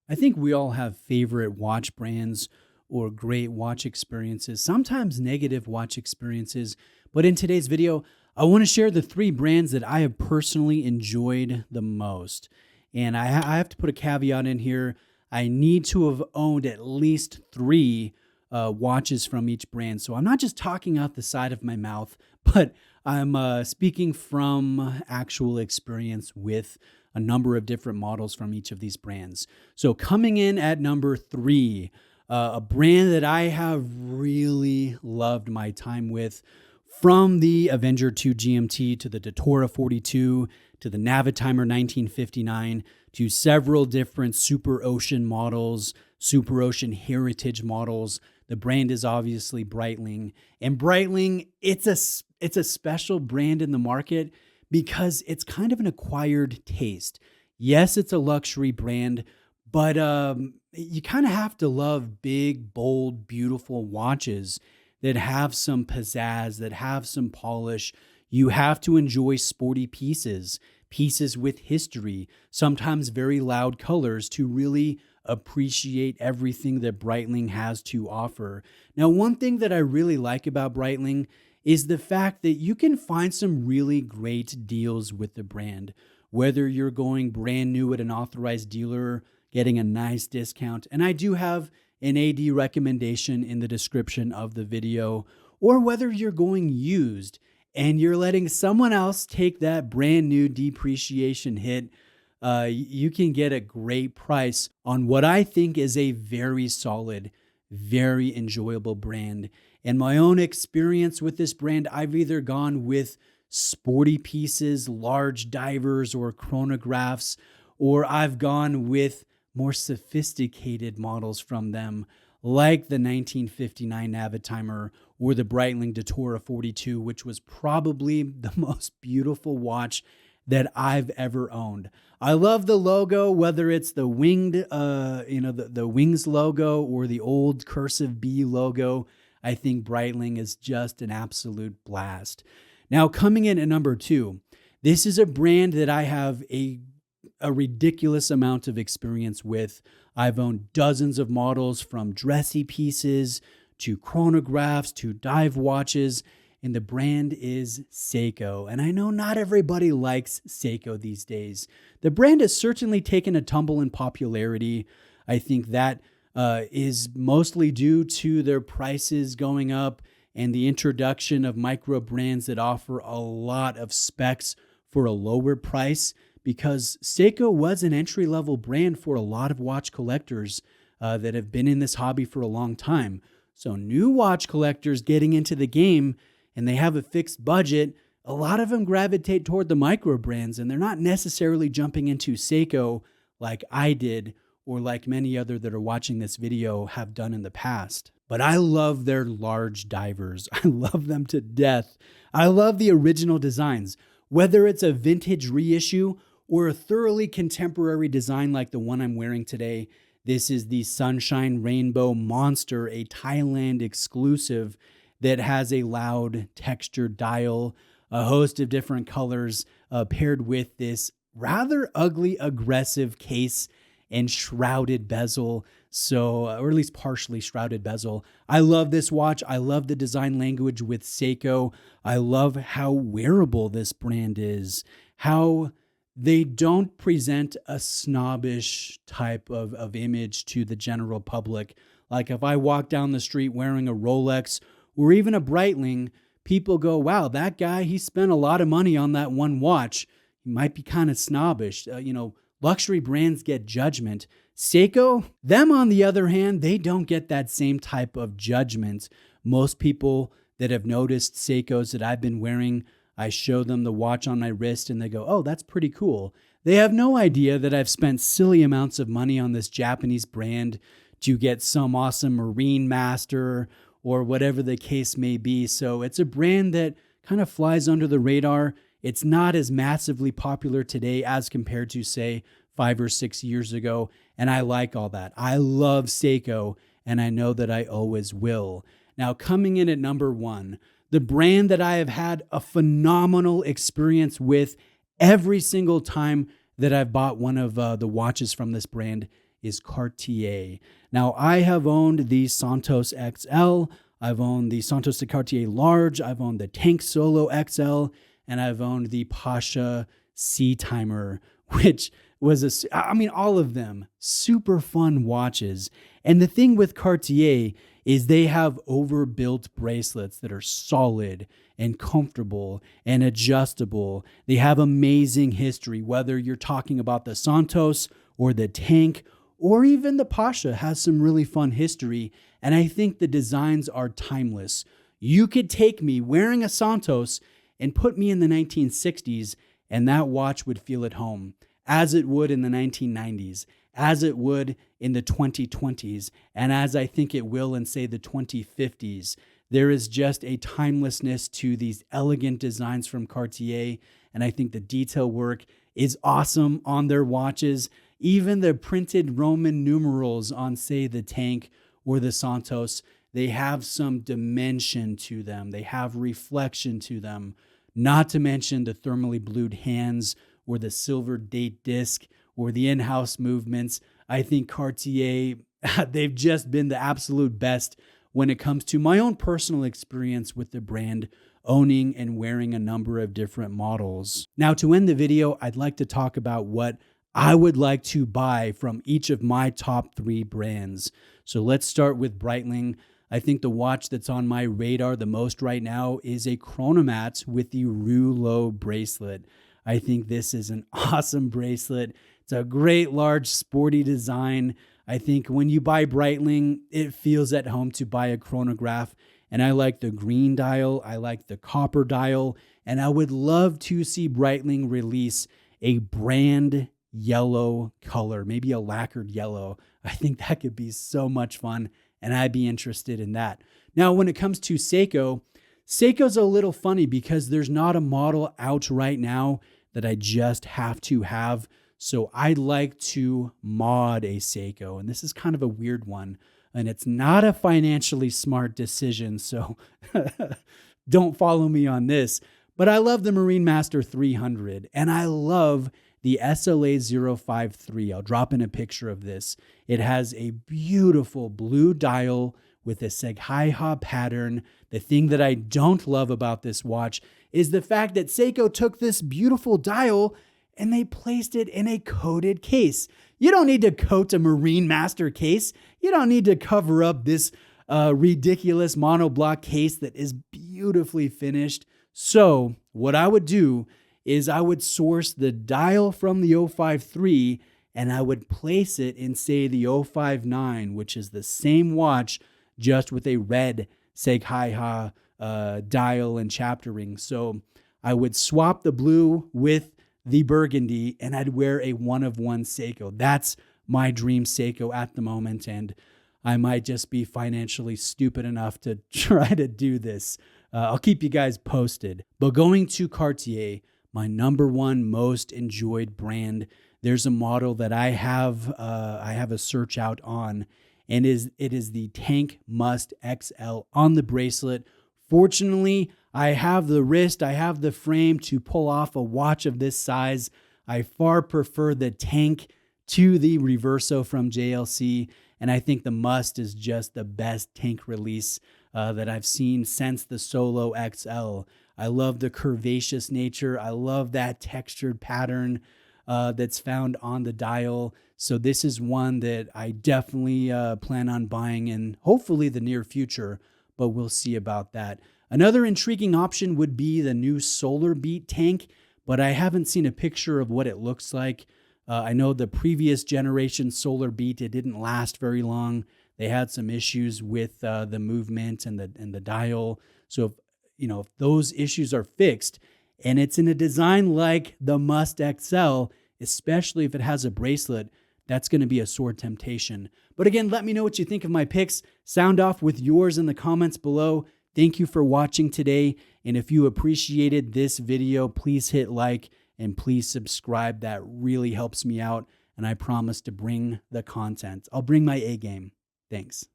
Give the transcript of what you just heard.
I think we all have favorite watch brands or great watch experiences, sometimes negative watch experiences. But in today's video, I want to share the three brands that I have personally enjoyed the most. And I have to put a caveat in here. I need to have owned at least three watches from each brand. So I'm not just talking out the side of my mouth, but I'm speaking from actual experience with a number of different models from each of these brands. So coming in at number three, a brand that I have really loved my time with, from the Avenger 2 GMT to the Datora 42 to the Navitimer 1959 to several different Super Ocean models, Super Ocean Heritage models. The brand is obviously Breitling, and Breitling, it's a special brand in the market because it's kind of an acquired taste. Yes, it's a luxury brand, but you kind of have to love big, bold, beautiful watches that have some pizzazz, that have some polish. You have to enjoy sporty pieces, pieces with history, sometimes very loud colors to really appreciate everything that Breitling has to offer. Now, one thing that I really like about Breitling is the fact that you can find some really great deals with the brand, whether you're going brand new at an authorized dealer, getting a nice discount. And I do have an AD recommendation in the description of the video, or whether you're going used and you're letting someone else take that brand new depreciation hit. You can get a great price on what I think is a very solid, very enjoyable brand. And my own experience with this brand, I've either gone with sporty pieces, large divers, or chronographs, or I've gone with more sophisticated models from them, like the 1959 Navitimer or the Breitling Datora 42, which was probably the most beautiful watch that I've ever owned. I love the logo, whether it's the winged, the wings logo or the old cursive B logo. I think Breitling is just an absolute blast. Now, coming in at number two, this is a brand that I have a ridiculous amount of experience with. I've owned dozens of models, from dressy pieces to chronographs to dive watches, and the brand is Seiko. And I know not everybody likes Seiko these days. The brand has certainly taken a tumble in popularity. I think that is mostly due to their prices going up and the introduction of micro brands that offer a lot of specs for a lower price, because Seiko was an entry-level brand for a lot of watch collectors that have been in this hobby for a long time. So new watch collectors getting into the game and they have a fixed budget, a lot of them gravitate toward the micro brands, and they're not necessarily jumping into Seiko like I did, or like many other that are watching this video have done in the past. But I love their large divers. I love them to death. I love the original designs, whether it's a vintage reissue or a thoroughly contemporary design like the one I'm wearing today. This is the Sunshine Rainbow Monster, a Thailand exclusive that has a loud textured dial, a host of different colors, paired with this rather ugly, aggressive case and shrouded bezel. So, or at least partially shrouded bezel. I love this watch. I love the design language with Seiko. I love how wearable this brand is, how they don't present a snobbish type of image to the general public. Like if I walk down the street wearing a Rolex or even a Breitling, people go, wow, that guy, he spent a lot of money on that one watch. He might be kind of snobbish. Luxury brands get judgment. Seiko, them on the other hand, they don't get that same type of judgment. Most people that have noticed Seikos that I've been wearing, I show them the watch on my wrist and they go, oh, that's pretty cool. They have no idea that I've spent silly amounts of money on this Japanese brand to get some awesome Marine Master or whatever the case may be. So it's a brand that kind of flies under the radar. It's not as massively popular today as compared to, say, 5 or 6 years ago. And I like all that. I love Seiko, and I know that I always will. Now, coming in at number one, the brand that I have had a phenomenal experience with every single time that I've bought one of the watches from this brand is Cartier. Now, I have owned the Santos XL, I've owned the Santos de Cartier Large, I've owned the Tank Solo XL, and I've owned the Pasha Sea Timer, which was all of them super fun watches. And the thing with Cartier is they have overbuilt bracelets that are solid and comfortable and adjustable. They have amazing history, whether you're talking about the Santos or the Tank, or even the Pasha has some really fun history. And I think the designs are timeless. You could take me wearing a Santos and put me in the 1960s, and that watch would feel at home, as it would in the 1990s, as it would in the 2020s, and as I think it will in, say, the 2050s. There is just a timelessness to these elegant designs from Cartier, and I think the detail work is awesome on their watches. Even the printed Roman numerals on, say, the Tank or the Santos, they have some dimension to them. They have reflection to them, not to mention the thermally blued hands or the silver date disc or the in-house movements. I think Cartier, they've just been the absolute best when it comes to my own personal experience with the brand, owning and wearing a number of different models. Now, to end the video, I'd like to talk about what I would like to buy from each of my top 3 brands. So let's start with Breitling. I think the watch that's on my radar the most right now is a Chronomat with the Rouleau bracelet. I think this is an awesome bracelet. It's a great, large, sporty design. I think when you buy Breitling, it feels at home to buy a chronograph. And I like the green dial. I like the copper dial. And I would love to see Breitling release a brand yellow color, maybe a lacquered yellow. I think that could be so much fun, and I'd be interested in that. Now, when it comes to Seiko's a little funny because there's not a model out right now that I just have to have. So I'd like to mod a Seiko, and this is kind of a weird one, and it's not a financially smart decision, so don't follow me on this. But I love the Marine Master 300, and I love the SLA 053. I'll drop in a picture of this. It has a beautiful blue dial with a Seghaiha pattern. The thing that I don't love about this watch is the fact that Seiko took this beautiful dial and they placed it in a coated case. You don't need to coat a Marine Master case. You don't need to cover up this ridiculous monoblock case that is beautifully finished. So what I would do is I would source the dial from the 053 and I would place it in, say, the 059, which is the same watch, just with a red Seghaiha dial and chapter ring. So I would swap the blue with the burgundy and I'd wear a one-of-one Seiko. That's my dream Seiko at the moment, and I might just be financially stupid enough to try to do this. I'll keep you guys posted. But going to Cartier, my number 1 most enjoyed brand, there's a model that I have a search out on, and it is the Tank Must XL on the bracelet. Fortunately, I have the wrist, I have the frame to pull off a watch of this size. I far prefer the Tank to the Reverso from JLC, and I think the Must is just the best Tank release that I've seen since the Solo XL. I love the curvaceous nature. I love that textured pattern that's found on the dial. So this is one that I definitely plan on buying in hopefully the near future, but we'll see about that. Another intriguing option would be the new Solar Beat tank, but I haven't seen a picture of what it looks like. I know the previous generation Solar Beat, it didn't last very long. They had some issues with the movement and the dial. So if those issues are fixed and it's in a design like the Must XL, especially if it has a bracelet, that's going to be a sore temptation. But again, let me know what you think of my picks. Sound off with yours in the comments below. Thank you for watching today. And if you appreciated this video, please hit like and please subscribe. That really helps me out. And I promise to bring the content. I'll bring my A game. Thanks.